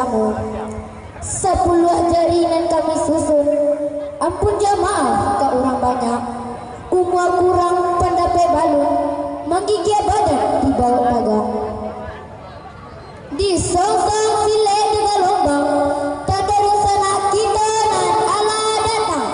kamu. 10 jaringan kami susun. Ampun ya maaf ka orang banyak. Kumua kurang pendapat balun. Menggigit badan di bawah naga. Di sosok sile dengan lombang. Tada rusana kita dan Allah datang.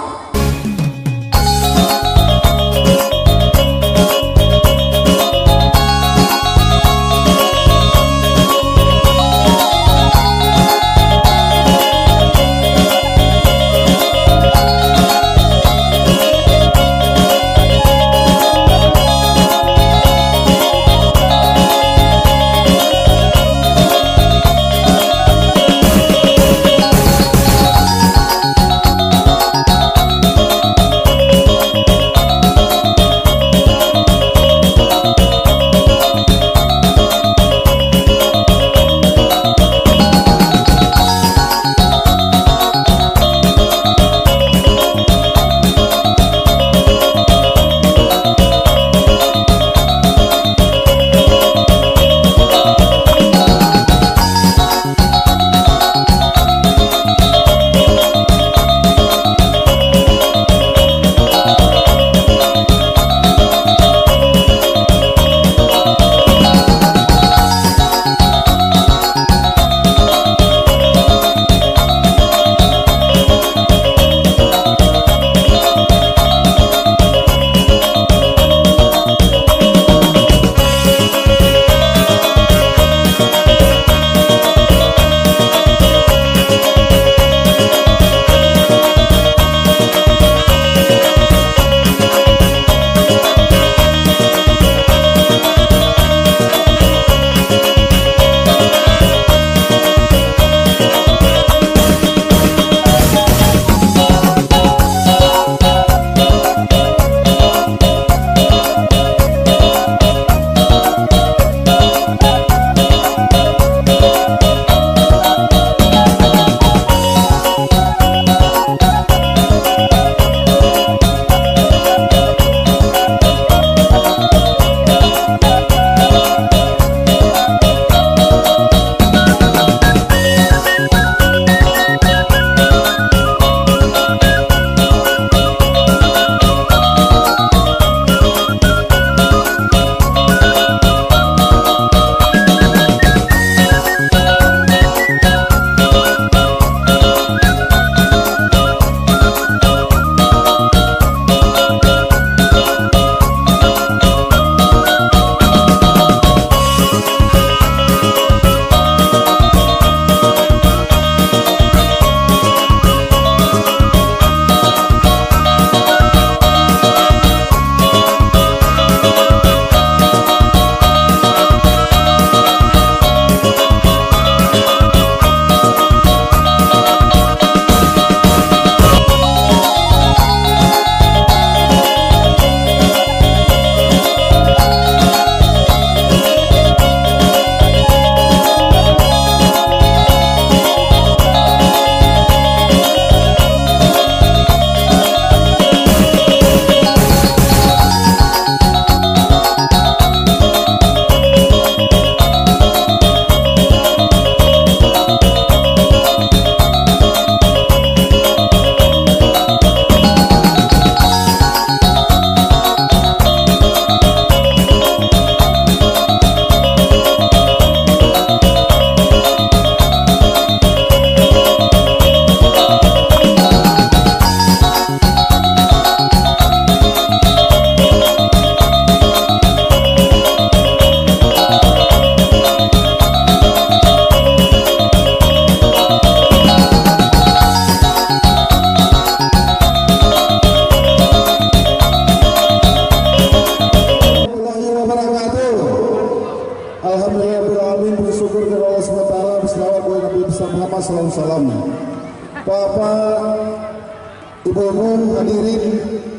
Ibu-ibu hadirin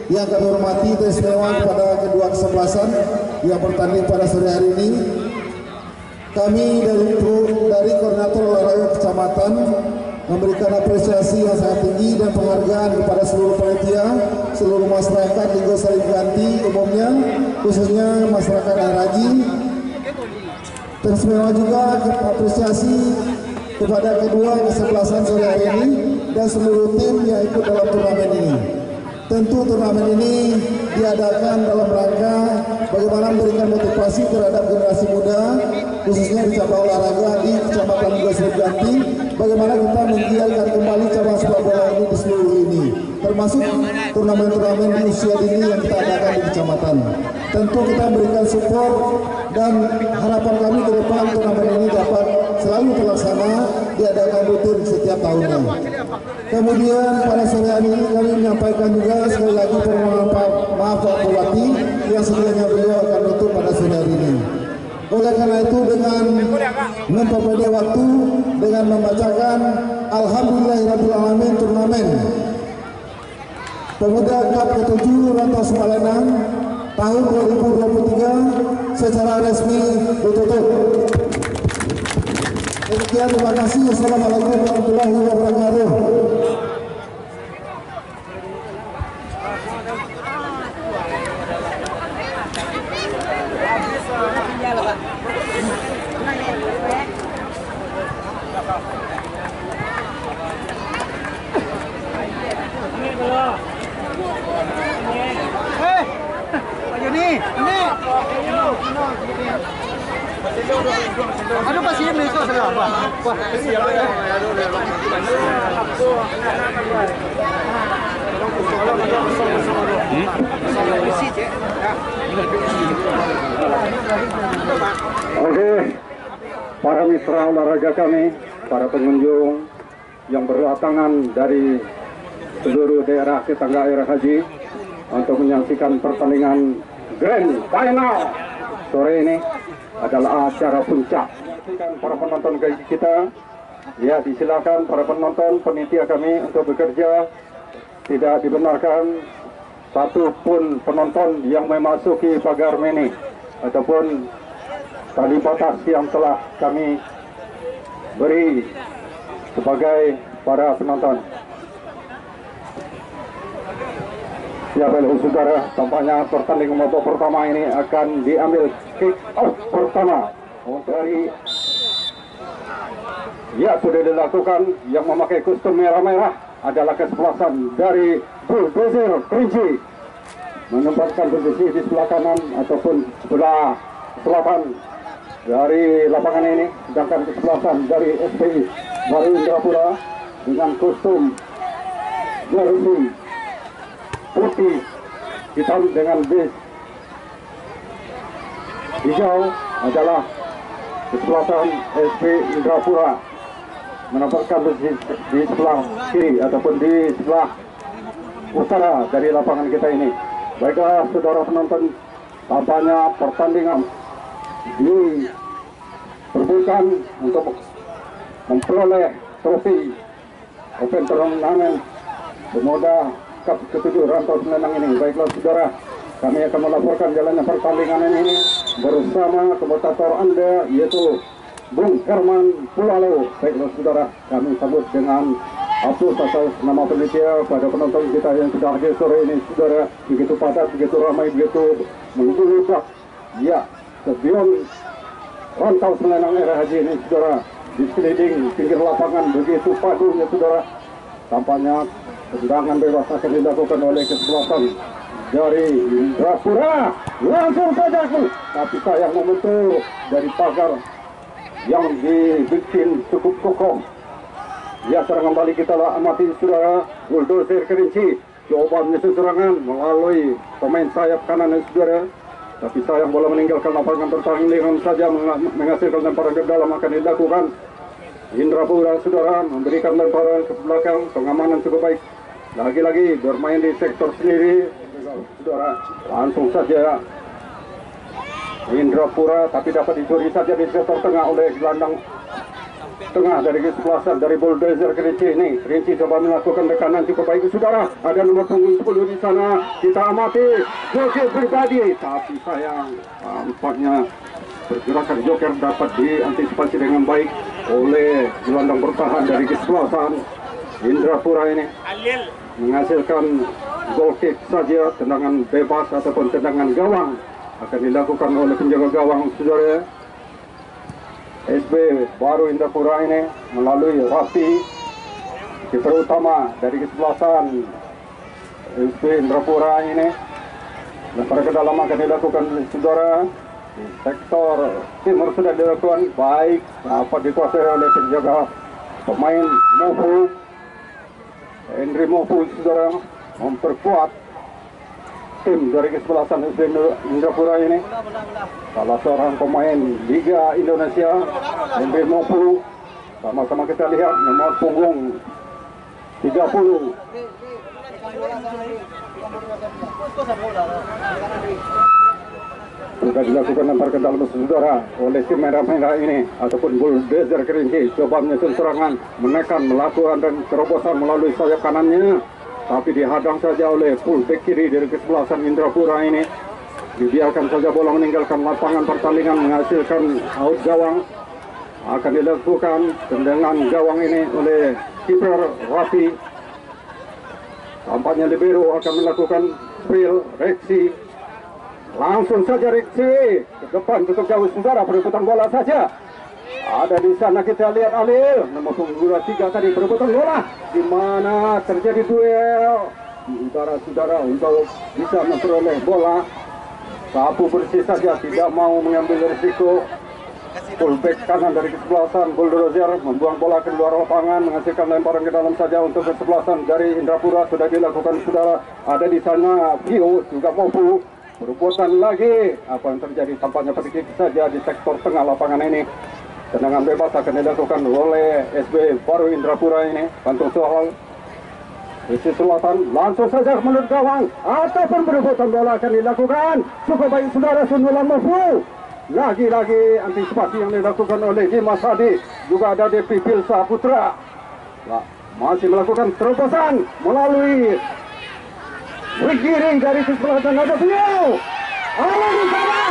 yang kami hormati dan istimewa pada kedua kesebelasan yang bertanding pada sore hari ini, kami dari Koordinator Olahraga Kecamatan memberikan apresiasi yang sangat tinggi dan penghargaan kepada seluruh panitia, seluruh masyarakat Linggo Sariganti umumnya, khususnya masyarakat Araji. Teristimewa juga apresiasi kepada kedua kesebelasan sore hari ini dan seluruh tim yang ikut dalam turnamen ini. Tentu turnamen ini diadakan dalam rangka bagaimana memberikan motivasi terhadap generasi muda, khususnya di cabang olahraga di Kecamatan Gosirganti, bagaimana kita menggiatkan kembali cabang sepak bola ini di seluruh ini, termasuk turnamen-turnamen di usia dini yang kita adakan di kecamatan. Tentu kita berikan support dan harapan kami ke depan turnamen ini dapat selalu terlaksana, diadakan rutin setiap tahunnya. Kemudian pada sore hari ini kami menyampaikan juga sekali lagi permohonan maaf Pak Bupati yang sekiranya beliau akan tutup pada sore hari ini. Oleh karena itu dengan memperpendek waktu dengan membacakan Alhamdulillahirrahmanirrahim turnamen Pemuda Cup ke-7 Rantau Semalenang tahun 2023 secara resmi ditutup. Demikian, terima kasih. Assalamualaikum warahmatullahi wabarakatuh. Ano pa siya nito sa laba? Oke, para mitra olahraga kami, para pengunjung yang berdatangan dari seluruh daerah tetangga air haji untuk menyaksikan pertandingan Grand Final sore ini adalah acara puncak. Para penonton kita, ya disilakan para penonton, panitia kami untuk bekerja. Tidak dibenarkan satupun penonton yang memasuki pagar mini ataupun tali batas yang telah kami beri sebagai para penonton. Ya baiklah saudara, tampaknya pertandingan babak pertama ini akan diambil kick off pertama untuk hari. Ya, sudah dilakukan. Yang memakai kostum merah-merah adalah kesebelasan dari Bulldozer Kerinci, menempatkan posisi di sebelah kanan ataupun sebelah selatan dari lapangan ini, sedangkan kesebelasan dari SPI Baru Indrapura dengan kostum jersey putih hitam dengan base hijau adalah kesebelasan SP Indrapura, menempatkan di sebelah kiri ataupun di sebelah utara dari lapangan kita ini. Baiklah saudara penonton, tampaknya pertandingan diperbutkan untuk memperoleh trofi Open Turnamen Pemuda Cup ke-7 Rantau Semalenang ini. Baiklah saudara, kami akan melaporkan jalannya pertandingan ini bersama komentator Anda yaitu Bung Herman Pulalo. Baiklah saudara, kami sambut dengan aplaus atas nama panitia pada penonton kita yang sudah hadir sore ini. Saudara, begitu padat, begitu ramai, begitu menggeludak. Ya, stadion Rantau Semalenang Era Haji ini saudara, di sekeliling pinggir lapangan begitu padunya saudara. Tampaknya tendangan bebas akan dilakukan oleh kesebelasan dari Indrapura. Langsung saja, tapi sayang memutus dari pagar yang dibikin cukup kokoh. Ya, serangan balik kita lah amati saudara. Bulldozer Kerinci coba menyusun serangan melalui pemain sayap kanan saudara, tapi sayang bola meninggalkan lapangan pertandingan saja, menghasilkan lemparan ke dalam akan dilakukan. Indrapura saudara memberikan lemparan ke belakang, pengamanan cukup baik. Lagi-lagi bermain di sektor sendiri saudara, langsung saja Indrapura, tapi dapat dicuri saja di sektor tengah oleh gelandang tengah dari kesebelasan dari Bulldozer Kerinci ini. Kerinci coba melakukan tekanan cukup baik saudara. Ada nomor punggung 10 di sana. Kita amati joker pribadi, tapi sayang tampaknya pergerakan joker dapat diantisipasi dengan baik oleh gelandang bertahan dari kesebelasan Indrapura ini, menghasilkan goal kick saja. Tendangan bebas ataupun tendangan gawang akan dilakukan oleh penjaga gawang saudara SB Baru Indrapura ini melalui Rafi, kiper utama dari kesebelasan SB Indrapura ini. Lempar ke dalam akan dilakukan saudara. Di sektor timur sudah dilakukan baik, dapat dikuasai oleh penjaga pemain Mofu. Henry Mofu saudara memperkuat tim dari kesebelasan SB Indrapura ini. Salah seorang pemain Liga Indonesia, Henry Mofu. Sama-sama kita lihat nomor punggung 30. Sudah dilakukan lempar ke dalam saudara oleh tim merah-merah ini ataupun Bulldozer Kerinci. Coba menyusun serangan, menekan, melakukan dan terobosan melalui sayap kanannya, tapi dihadang saja oleh fullback kiri dari kesebelasan Indrapura ini. Dibiarkan saja bola meninggalkan lapangan pertandingan, menghasilkan out gawang. Akan dilakukan tendangan gawang ini oleh kiper Rafi. Tampaknya libero akan melakukan spill Reksi. Langsung saja Reksi ke depan cukup jauh saudara, perebutan bola saja. Ada di sana kita lihat Alil nomor punggung 3 tadi perebutan bola, di mana terjadi duel saudara-saudara untuk bisa memperoleh bola. Sapu bersih saja, tidak mau mengambil risiko. Fullback kanan dari kesebelasan Bulldozer membuang bola ke luar lapangan, menghasilkan lemparan ke dalam saja untuk kesebelasan dari Indrapura. Sudah dilakukan saudara. Ada di sana Vio juga Mofu. Perbuatan lagi, apa yang terjadi tampaknya sedikit saja di sektor tengah lapangan ini. Tendangan bebas akan dilakukan oleh SB Baru Indrapura ini. Kantung soal sisi selatan, langsung saja menurut gawang ataupun perbuatan bola akan dilakukan. Cukup baik saudara, sundulan Mofu. Lagi-lagi antisipasi yang dilakukan oleh Dimas Hadi, juga ada Depi Pilsa Putra. Masih melakukan terobosan melalui kiri dari kesebelasan, ada beliau. Di sana.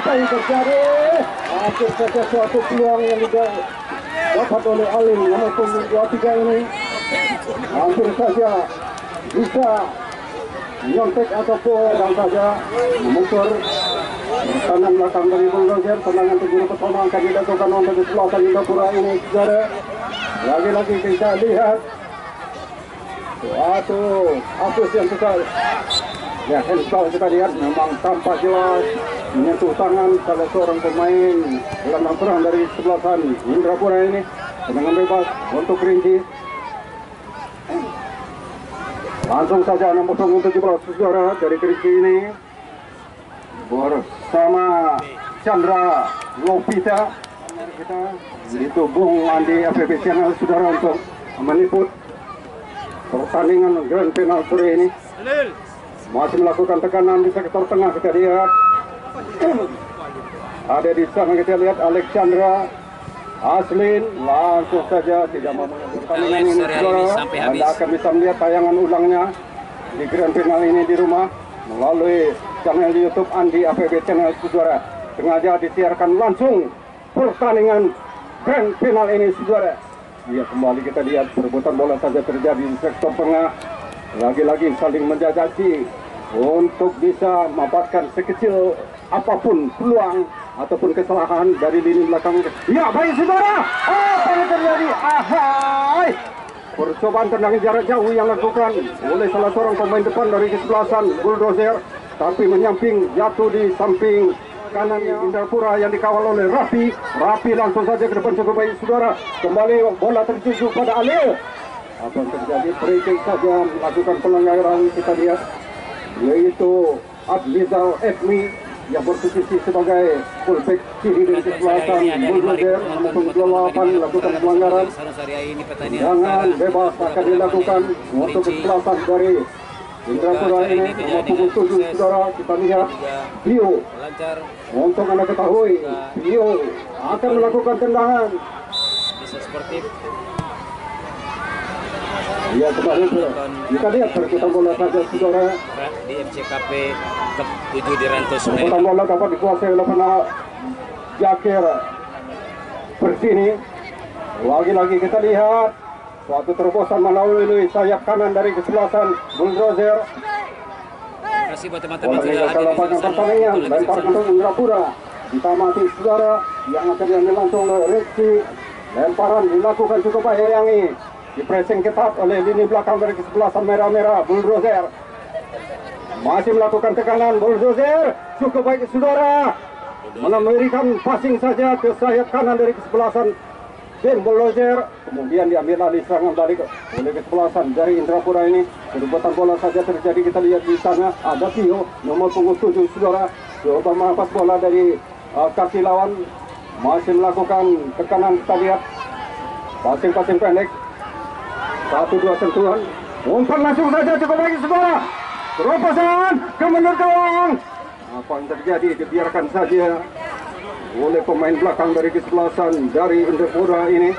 Apa yang terjadi? Akhir saja suatu peluang yang dapat oleh Alim nomor punggung 23 ini. Hampir saja bisa menyontek ataupun dan saja memukul tangan belakang dari Bulldozer. Tendangan ke guru pertama akan dilakukan untuk kesebelasan Indrapura ini saudara. Lagi-lagi kita lihat suatu hapus yang besar. Ya, handball kita lihat memang tampak jelas menyentuh tangan salah seorang pemain gelandang serang dari kesebelasan Indrapura ini. Tendangan bebas untuk Kerinci. Langsung saja nomor punggung 17 saudara dari Kerinci ini bersama Chandra Lovita. Kita itu Bung Andi APB Channel saudara untuk meliput pertandingan grand final sore ini. Masih melakukan tekanan di sektor tengah kita lihat. Ada di sana kita lihat Alexandra Aslin, langsung saja tidak mau pertandingan ini saudara. Anda akan bisa melihat tayangan ulangnya di grand final ini di rumah melalui channel YouTube Andi APB Channel saudara. Sengaja disiarkan langsung pertandingan grand final ini saudara. Ya, kembali kita lihat perebutan bola saja terjadi di sektor tengah. Lagi-lagi saling menjajaki untuk bisa mendapatkan sekecil apapun peluang ataupun kesalahan dari lini belakang. Ya, baik saudara. Apa yang terjadi? Ahai. Percobaan tendangan jarak jauh yang dilakukan oleh salah seorang pemain depan dari kesebelasan Bulldozer, tapi menyamping jatuh di samping kanannya Indrapura yang dikawal oleh Rafi. Rafi langsung saja ke depan cukup baik saudara. Kembali bola tertuju pada Alil. Apa yang terjadi? Free saja melakukan pelanggaran kita lihat, yaitu Adlizal Edmi yang berposisi sebagai fullback kiri dari kesebelasan Bulldozer nomor 28 melakukan pelanggaran. Jangan bebas akan dilakukan untuk kesebelasan dari Indrapura ini nomor punggung 7 saudara. Kita lihat Bio. Untuk Anda ketahui, Bio akan melakukan tendangan. Bisa sportif. Ya, kembali kita lihat perputaran bola saja saudara di MCKP Cup 7 di Rantau Sungai. Perputaran bola dapat dikuasai oleh penawar Jakir Persini. Lagi-lagi kita lihat suatu terobosan melalui sayap kanan dari kesebelasan Bulldozer. Terima kasih buat teman-teman sudah hadir di sana. Pertandingan lempar untuk Indrapura. Kita mati saudara. yang akan diambil langsung oleh Rizky. Lemparan dilakukan cukup baik Yangi. Dipressing ketat oleh lini belakang dari kesebelasan merah-merah Bulldozer. Masih melakukan tekanan Bulldozer. Cukup baik saudara. Memberikan passing saja ke sayap kanan dari kesebelasan tim Bulldozer. Kemudian diambil alih serangan balik oleh kesebelasan dari Indrapura ini. Kedudukan bola saja terjadi, kita lihat di sana ada Tio nomor punggung 7 saudara. Coba merampas bola dari kaki lawan. Masih melakukan tekanan, kita lihat passing pendek. 1-2 sentuhan. Umpan langsung saja cukup baik saudara. Terobosan ke menurut gawang. Apa yang terjadi dibiarkan saja oleh pemain belakang dari kesebelasan dari Indrapura ini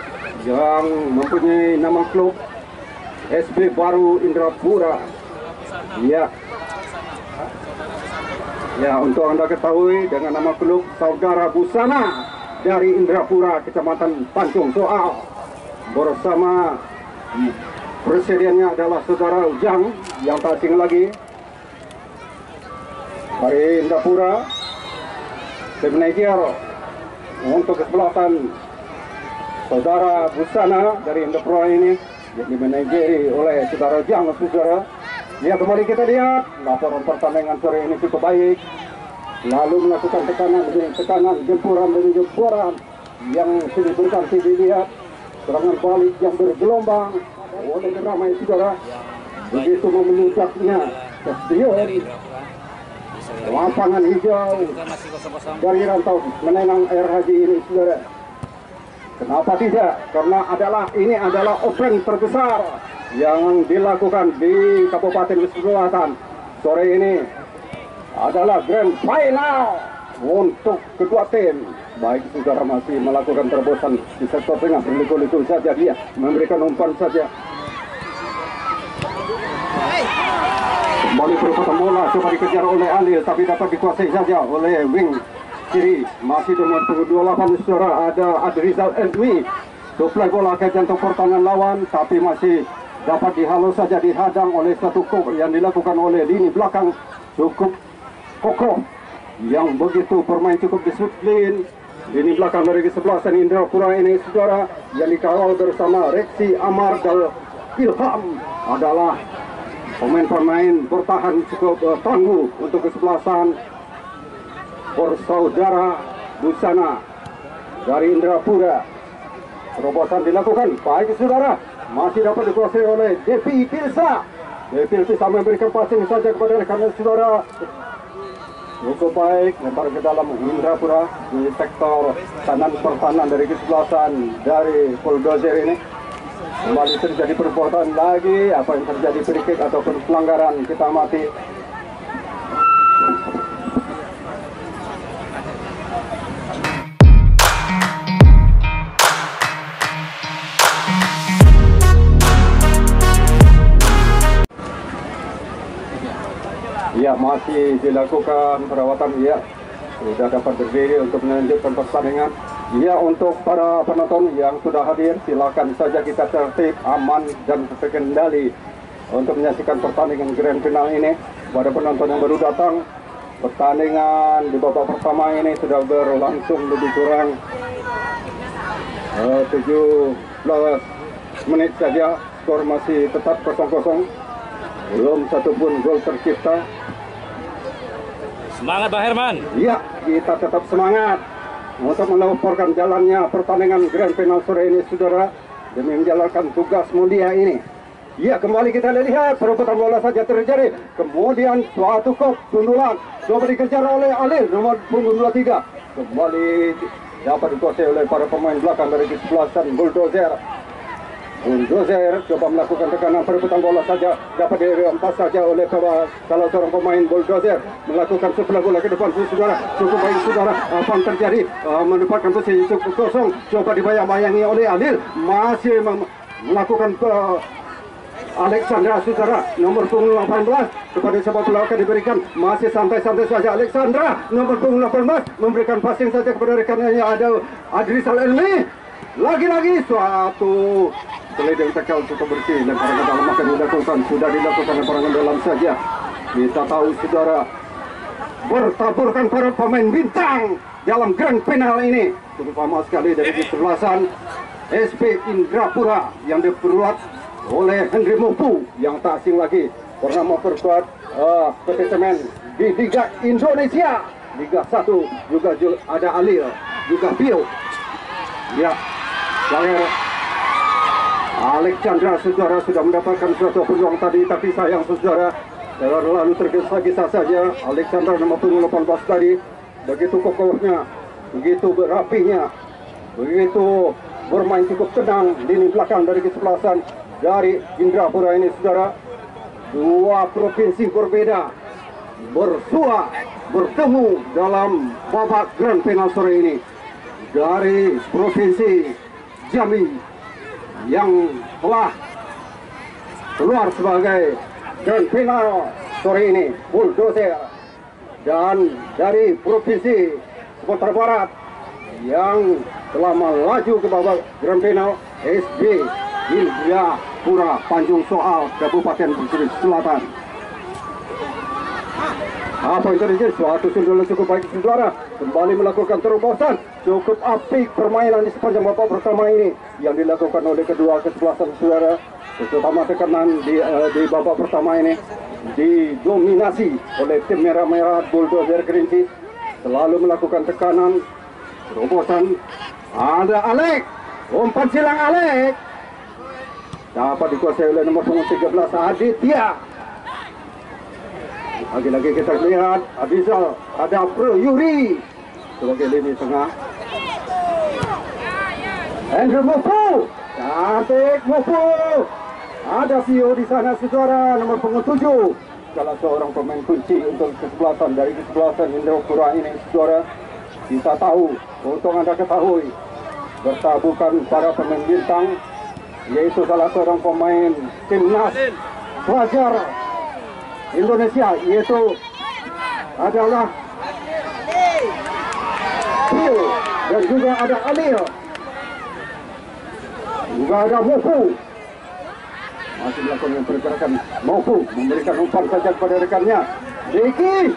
yang mempunyai nama klub SB Baru Indrapura. Ya, untuk Anda ketahui dengan nama klub Saudara Busana dari Indrapura, Kecamatan Tanjung Soal, bersama presidennya adalah saudara Ujang yang tak asing lagi dari Indrapura. Tim manajer untuk kesebelasan saudara Busana dari Indrapura ini yang dimanajeri oleh saudara Ujang, saudara. Ya, kembali kita lihat laporan pertandingan sore ini cukup baik. Lalu melakukan tekanan demi tekanan, gempuran demi gempuran yang sudah berganti dilihat. Serangan balik yang bergelombang oleh ramai saudara. Begitu memeluknya stadion lapangan hijau dari Rantau Menenang Air Haji ini saudara. Kenapa tidak? Karena ini adalah event terbesar yang dilakukan di Kabupaten Selatan sore ini. Adalah grand final untuk kedua tim. Baik saudara masih melakukan terobosan di sektor tengah, berliku-liku saja dia memberikan umpan saja. Kembali perputaran bola coba dikejar oleh Alil, tapi dapat dikuasai saja oleh wing kiri. Masih nomor 28 saudara, ada Adrizal Edwi. Suplai bola ke jantung pertahanan lawan, tapi masih dapat dihalau saja, dihadang oleh satu kok yang dilakukan oleh lini belakang cukup kokoh yang begitu bermain cukup disiplin. Lini belakang dari kesebelasan Indrapura ini saudara yang dikawal bersama Reksi Amar dan Ilham adalah pemain-pemain bertahan cukup tangguh untuk kesebelasan bersaudara Busana dari Indrapura. Terobosan dilakukan baik saudara, masih dapat dikuasai oleh Devi Pilsa. Devi Pilsa memberikan passing saja kepada rekan saudara. Cukup baik, lempar ke dalam Indrapura di sektor kanan pertahanan dari kesebelasan dari Bulldozer ini. Kembali terjadi perbuatan lagi, apa yang terjadi free kick ataupun pelanggaran kita amati. Ya, masih dilakukan perawatan. Ya, sudah dapat berdiri untuk melanjutkan pertandingan. Ya, untuk para penonton yang sudah hadir, silakan saja kita tertib, aman dan terkendali untuk menyaksikan pertandingan grand final ini. Pada penonton yang baru datang, pertandingan di babak pertama ini sudah berlangsung lebih kurang 17 menit saja. Skor masih tetap 0-0. Belum satupun gol tercipta. Semangat Pak Herman. Ya, kita tetap semangat untuk melaporkan jalannya pertandingan grand final sore ini saudara, demi menjalankan tugas mulia ini. Ya, kembali kita lihat perebutan bola saja terjadi. Kemudian suatu kok sundulan coba dikejar oleh Alil nomor punggung 23. Kembali dapat dikuasai oleh para pemain belakang dari kesebelasan Bulldozer. Bulldozer coba melakukan tekanan, perebutan bola saja dapat dirampas saja oleh salah seorang pemain Bulldozer, melakukan suplai bola ke depan saudara. Cukup baik saudara, apa yang terjadi? Mendapatkan posisi cukup kosong, coba dibayang-bayangi oleh Alil, masih melakukan Alexandra saudara nomor punggung 18 kepada sepak bola akan diberikan, masih santai-santai saja Alexandra nomor punggung 18 memberikan passing saja kepada rekannya, ada Adrizal Elmi. Lagi-lagi suatu sliding tackle cukup bersih, lemparan ke dalam akan dilakukan, sudah dilakukan lemparan ke dalam saja. Kita tahu saudara, bertaburkan para pemain bintang dalam grand final ini. terutama sekali dari kesebelasan SP Indrapura yang diperbuat oleh Henry Mupu yang tak asing lagi pernah memperkuat PT Semen di Liga Indonesia Liga 1, juga ada Alil, juga Pio. Ya, lahir Alexandra saudara sudah mendapatkan suatu peluang tadi, tapi sayang saudara lalu tergesa-gesa saja. Alexandra nomor 18 tadi begitu kokohnya, begitu berapinya, begitu bermain cukup tenang. Lini belakang dari kesebelasan dari Indrapura ini saudara, dua provinsi berbeda bersua bertemu dalam babak grand final sore ini. Dari provinsi Jambi yang telah keluar sebagai grand final sore ini, Bulldozer, dan dari provinsi Sumatera Barat yang telah melaju ke babak grand final, SD Indrapura Tanjung Soal, Kabupaten Pesisir Selatan. Apa yang terjadi? Suatu sundulan cukup baik saudara, kembali melakukan terobosan cukup apik permainan di sepanjang babak pertama ini yang dilakukan oleh kedua kesebelasan saudara, terutama tekanan di babak pertama ini didominasi oleh tim merah-merah Bulldozer Kerinci, selalu melakukan tekanan terobosan. Ada Alek, umpan silang Alek dapat dikuasai oleh nomor 13 Aditya. Lagi-lagi kita lihat Adizal, ada Pro Yuri sebagai lini tengah. Andrew Mupu, cantik Mupu. Ada Pio di sana saudara, nomor 7. Salah seorang pemain kunci untuk kesebelasan dari kesebelasan Indrapura ini saudara. Kita tahu, untuk Anda ketahui, bertabukan para pemain bintang, yaitu salah seorang pemain timnas pelajar Indonesia, yaitu adalah Pio, dan juga ada Alil, juga ada Mupu. Masih melakukan pergerakan. Mupu memberikan umpan saja kepada rekannya. Diki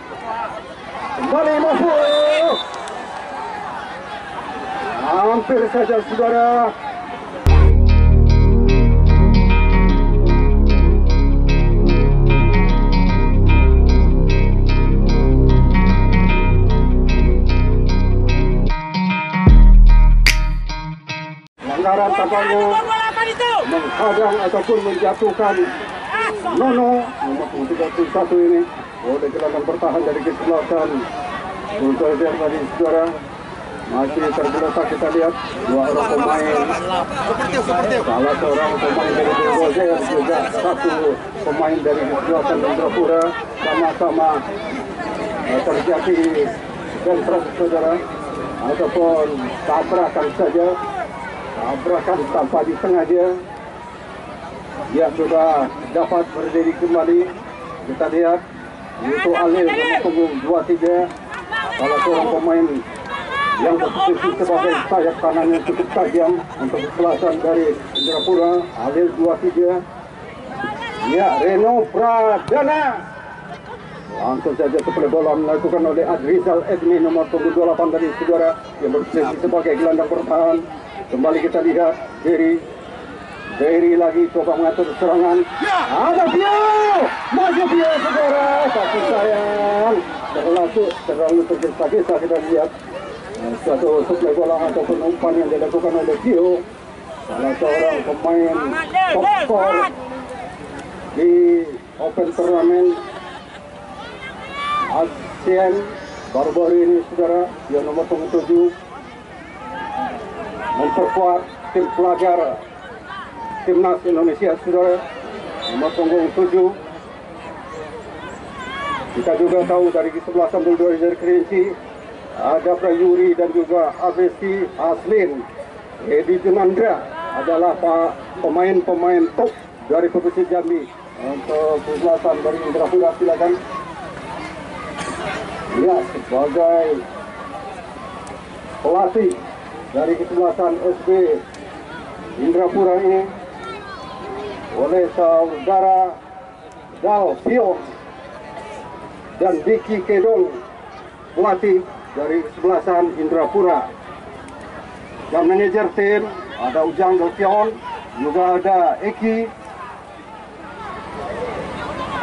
kembali Mupu, hampir saja saudara. Pelanggaran tampaknya menghadang ataupun menjatuhkan Nono nomor 31 ini oleh gelandang bertahan dari kesebelasan Bulldozer tadi saudara. Masih tergeletak, kita lihat dua orang pemain, salah seorang pemain dari Bulldozer juga satu pemain dari kesebelasan Indrapura, sama-sama terjadi bentrok saudara, ataupun tabrakan saja. Tabrakan tanpa disengaja. Dia sudah dapat berdiri kembali. Kita lihat itu Alil nomor punggung 23, salah seorang pemain yang berposisi sebagai sayap kanan yang cukup tajam untuk kesebelasan dari Indrapura. Alil 23. Ya, Reno Pradana. Langsung saja setelah bola dilakukan oleh Adrizal Edmi nomor punggung 28 dari saudara yang berposisi sebagai gelandang bertahan. Kembali kita lihat Berry lagi coba mengatur serangan. Ada Pio, maju Pio saudara, tapi sayang terlalu tergesa-gesa. Kita lihat suatu suplai bola ataupun umpan yang dilakukan oleh Pio, salah seorang pemain top skor di Open Turnamen ASEAN baru-baru ini saudara. Dia nomor 7 memperkuat tim pelajar timnas Indonesia saudara, nomor punggung 7. Kita juga tahu dari kesebelasan Bulldozer Kerinci ada Prayuri dan juga Avesti Aslin. Edi Junandra adalah pemain-pemain top dari Provinsi Jambi untuk kesebelasan dari Indrapura. Silakan. Ya, sebagai pelatih dari kesebelasan SB Indrapura ini oleh saudara Dal Pio dan Diki Kedong, pelatih dari kesebelasan Indrapura. dan manajer tim, ada Ujang Dotion, juga ada Eki.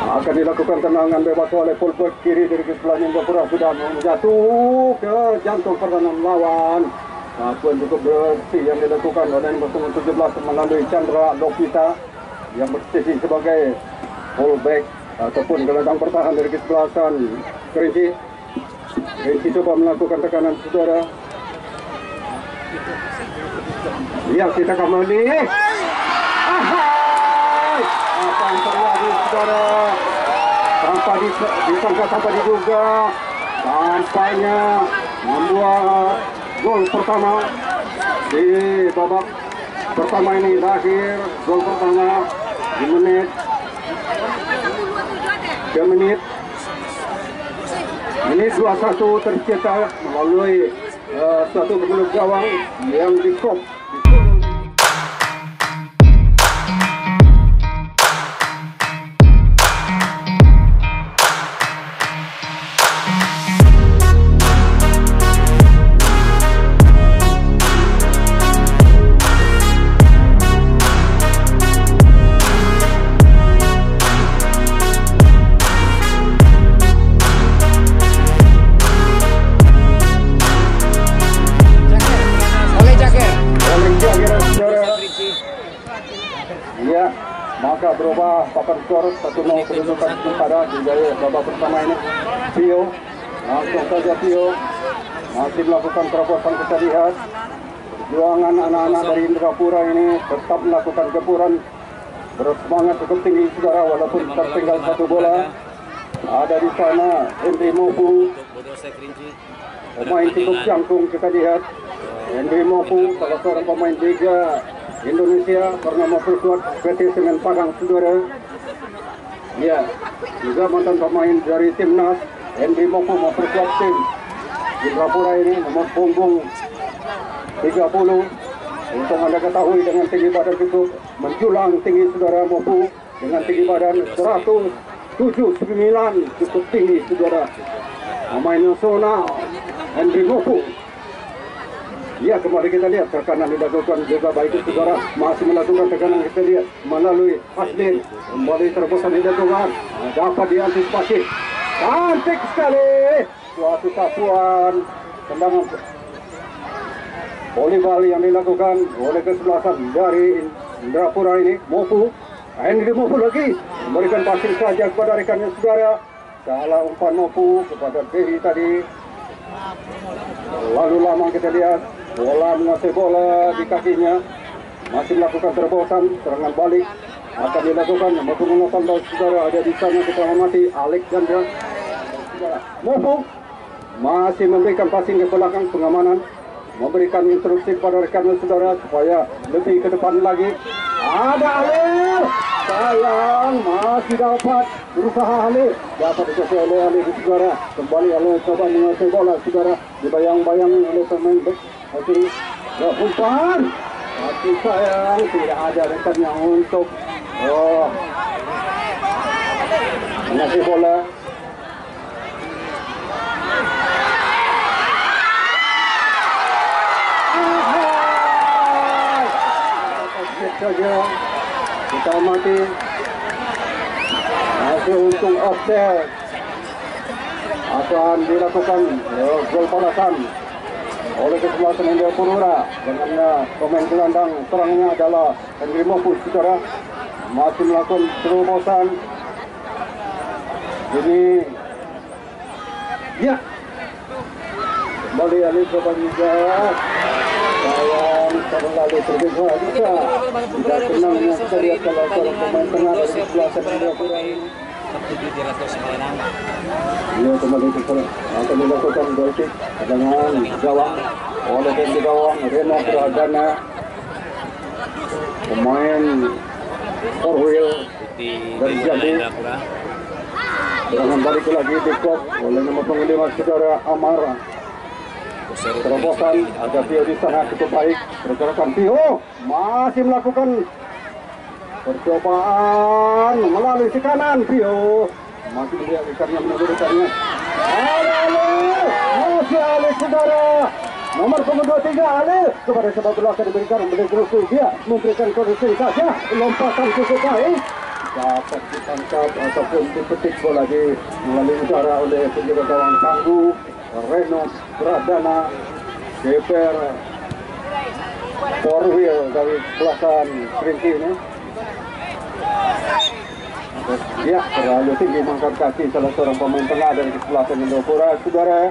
Akan dilakukan tendangan bebas oleh fullback kiri dari sebelah Jayapura, sudah menjatuh ke jantung pertahanan lawan. Akuan cukup bersih yang dilakukan oleh nomor 17 melalui Chandra Lokita yang berposisi sebagai fullback ataupun gelandang pertahanan dari kesebelasan Kerinci. Kerinci coba melakukan tekanan saudara. Lihat kita kembali. Apa yang terjadi saudara? Tanpa disangka, tanpa diduga, tampaknya membuat gol pertama di babak pertama ini. Lahir gol pertama di menit 21 tercetak melalui suatu penunduk gawang yang dikop. Ya, maka berubah papan skor 1-0 kedudukan sementara di babak pertama ini. Pio, langsung saja Pio masih melakukan terobosan. Kita lihat perjuangan anak-anak dari Indrapura ini tetap melakukan gempuran, bersemangat cukup tinggi saudara, walaupun tertinggal satu bola. Ada di sana Henry Mopu, pemain cukup jangkung. Kita lihat Henry Mopu, salah seorang pemain Liga Indonesia pernah memperkuat PT Semen Padang saudara. Ya, juga mantan pemain dari timnas. Henry Mopu memperkuat tim Indrapura ini, nomor punggung 30. Untuk Anda ketahui dengan tinggi badan cukup menjulang tinggi saudara. Mopu dengan tinggi badan 179, cukup tinggi saudara. Pemain nasional Henry Mopu. Ya, kembali kita lihat tekanan dilakukan juga baik itu saudara, masih melakukan tekanan. Kita lihat melalui Asdin, kembali terobosan dilakukan, dapat diantisipasi. Cantik sekali suatu sapuan tendangan volleyball yang dilakukan oleh kesebelasan dari Indrapura ini. Mopu, Henry Mopu lagi memberikan pasir saja kepada rekannya saudara. Salah umpan Mopu kepada Dehi tadi. Lalu lama kita lihat bola menguasai bola di kakinya, masih melakukan terobosan. Serangan balik akan dilakukan. Mopu mengatakan saudara, ada di sana kita amati Alexander. Mopu masih memberikan passing ke belakang pengamanan, memberikan instruksi kepada rekan saudara supaya lebih ke depan lagi. Ada Halil, sayang masih dapat berusaha Halil, dapat dikuasai oleh Halil saudara. Kembali Halil coba menguasai bola saudara, dibayang-bayang oleh pemain bek. Masih umpan, tapi sayang tidak ada rekannya untuk mengasih bola. Saja kita amati, masih untung offset akan dilakukan gol balasan oleh kesebelasan Indrapura dengan pemain gelandang serangnya adalah Henry Mopu saudara, masih melakukan terobosan ini. Ya, kembali Ali coba juga. Sayang terlalu tergesa juga. Tidak senangnya kita lihat kalau seorang pemain tengah dari kesebelasan Indrapura ini. Ia kembali ke sana akan dilakukan goalkick dengan gawang oleh pemain gawang Reno Pradana, pemain Forwheel dari Jambi. Serangan balik lagi dikop oleh nomor punggung 5 saudara Amara. Terobosan ada Pio di sana cukup baik. Pergerakan Pio masih melakukan percobaan melalui si kanan. Pio masih melihat ikannya, menunggu ikannya. Masih alih saudara, Nomor punggung 23 Ali kepada sepak bola akan diberikan dia memberikan koreksi saja, lompatan cukup baik, dapat ditangkap ataupun dipetik bola melalui udara oleh penjaga gawang Tangguh Reno Pradana, keeper Forwheel dari belakang Kerinci ini. Ya, terlalu tinggi mengangkat kaki salah seorang pemain tengah dari kesebelasan Indrapura, saudara.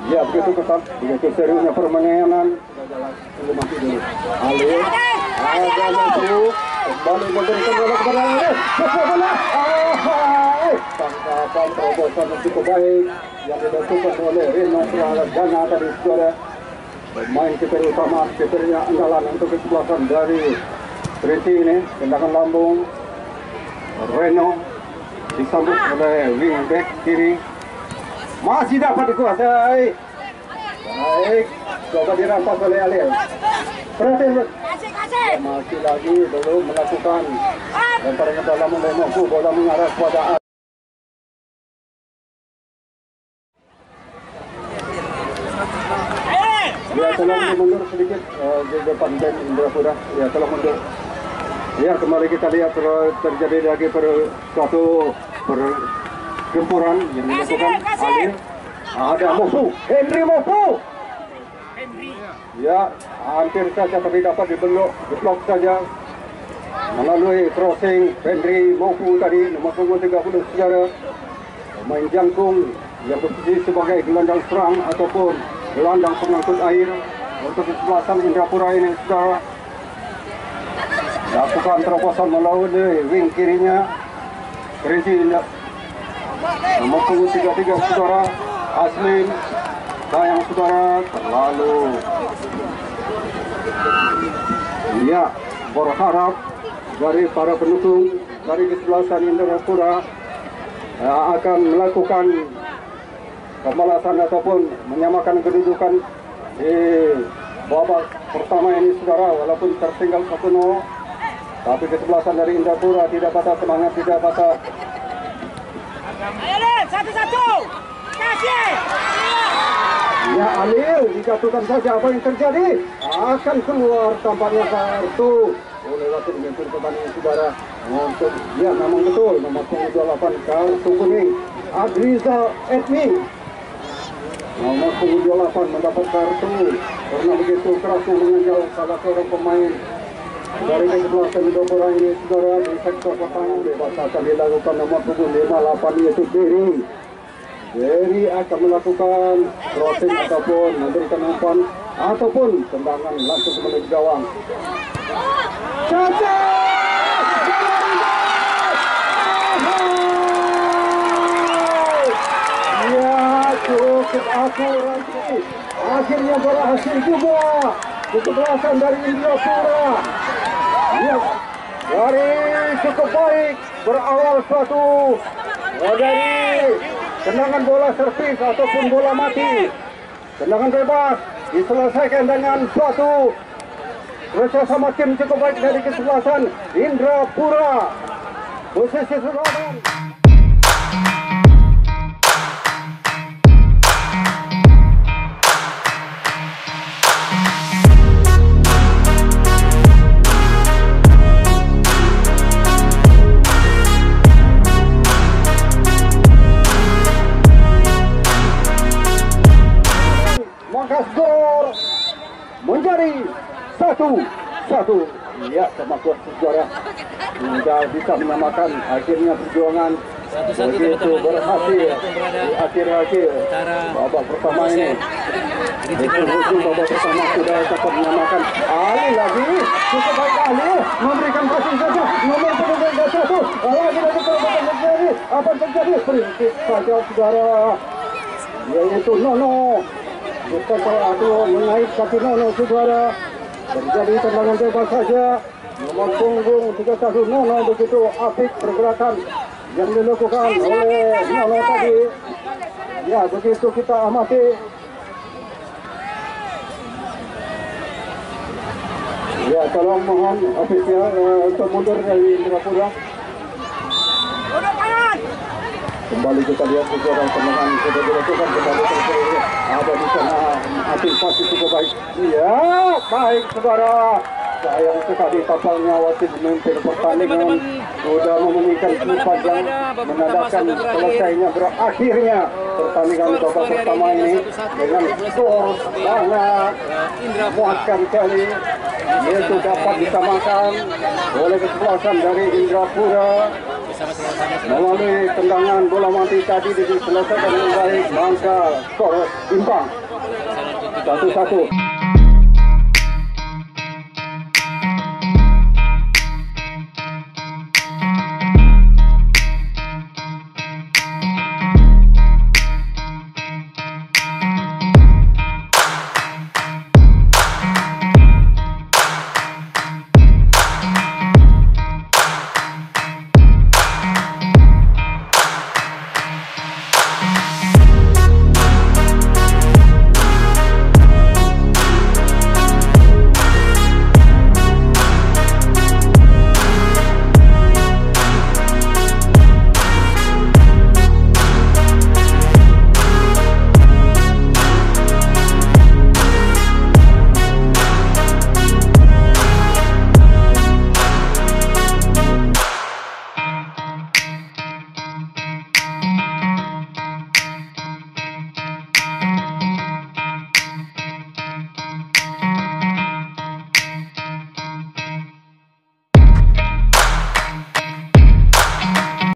Ya, begitu ketat, begitu seriusnya permainan. Masih dulu. Ali, ada maju, kembali memberikan bola kepada Ali. Bola, tangkapan terobosan yang cukup baik yang dilakukan oleh Reno Pradana tadi, saudara. Pemain kiper utama, kipernya andalan untuk kesebelasan dari Kerinci ini, tendangan lambung. Reno disambut oleh wingback kiri, masih dapat dikuasai. Baik, coba dirampas oleh Alil. Perhatian, masih lagi belum melakukan lemparan dalam oleh Moku, bola mengarah kepada Ali. Ya, tolong mundur sedikit di depan band Indrapura. Ya, tolong mundur. Ya, kembali kita lihat terjadi lagi suatu pertempuran yang dilakukan Alil. Ada Mofu, Henry Mofu. Ya, hampir saja tapi dapat diblok saja melalui crossing Henry Mofu tadi, nomor punggung 30, saudara. Pemain jangkung yang berposisi sebagai gelandang serang ataupun gelandang pengangkut air untuk kesebelasan Indrapura ini, saudara. Lakukan terobosan melalui wing kirinya Kerinci. Nomor punggung 33, saudara, Aslin. Sayang, saudara, terlalu. Ya, berharap dari para pendukung dari kesebelasan Indrapura akan melakukan pembalasan ataupun menyamakan kedudukan di babak pertama ini, saudara, walaupun tertinggal 1-0. Tapi kesebelasan dari Indrapura tidak patah semangat, tidak patah. Ayo, Lin, 1-1. Kasih. Ya, Alil dijatuhkan saja, apa yang terjadi? Akan keluar tampaknya kartu oleh wakil pemimpin pertandingan, saudara. Untuk, ya, memang betul, nomor 28 kartu kuning Adrizal Edmi. Nomor 28 mendapat kartu karena begitu keras mengenjal salah seorang pemain dari kesebelasan Indrapura ini, saudara. Di sektor pertahanan bebas akan dilakukan nomor punggung 58 yaitu Dery akan melakukan crossing ataupun memberikan umpan ataupun tendangan langsung menuju gawang. Caca! Ya, cukup akurasi. Akhirnya berhasil juga kesebelasan dari Indrapura. Ya, dari cukup baik berawal suatu dari tendangan bola servis ataupun bola mati, tendangan bebas diselesaikan dengan suatu kerjasama tim cukup baik dari kesebelasan Indrapura. Posisi serangan. Maka skor menjadi 1-1. Ya, sama kuat, saudara. Sudah bisa menyamakan, akhirnya perjuangan begitu berhasil di akhir-akhir babak pertama ini. Ujung babak pertama sudah dapat menyamakan. Ali lagi, cukup baik Ali memberikan passing saja. Nomor 31 lagi dari perbuatan terjadi. Apa terjadi? Prinsip saja, saudara. Yaitu Nono. Bukan kalau menaik kaki Nono, saudara. Terjadi tendangan bebas saja. Nomor punggung 31 Nono, begitu apik pergerakan yang dilakukan oleh Nono tadi. Ya, begitu kita amati. Ya, tolong mohon ofisial untuk mundur dari Indrapura. Kembali kita lihat sejarah tendangan sudah dilakukan, kembali terjadi ada di sana antisipasi cukup baik. Ya, baik saudara. Sayang sekali tampaknya wasit memimpin pertandingan sudah memberikan tempat yang menandakan selesainya berakhirnya pertandingan babak pertama ini dengan skor sangat memuaskan sekali, yaitu dapat disamakan oleh kesebelasan dari Indrapura melalui tendangan bola mati tadi diselesaikan dengan baik, maka skor imbang 1-1.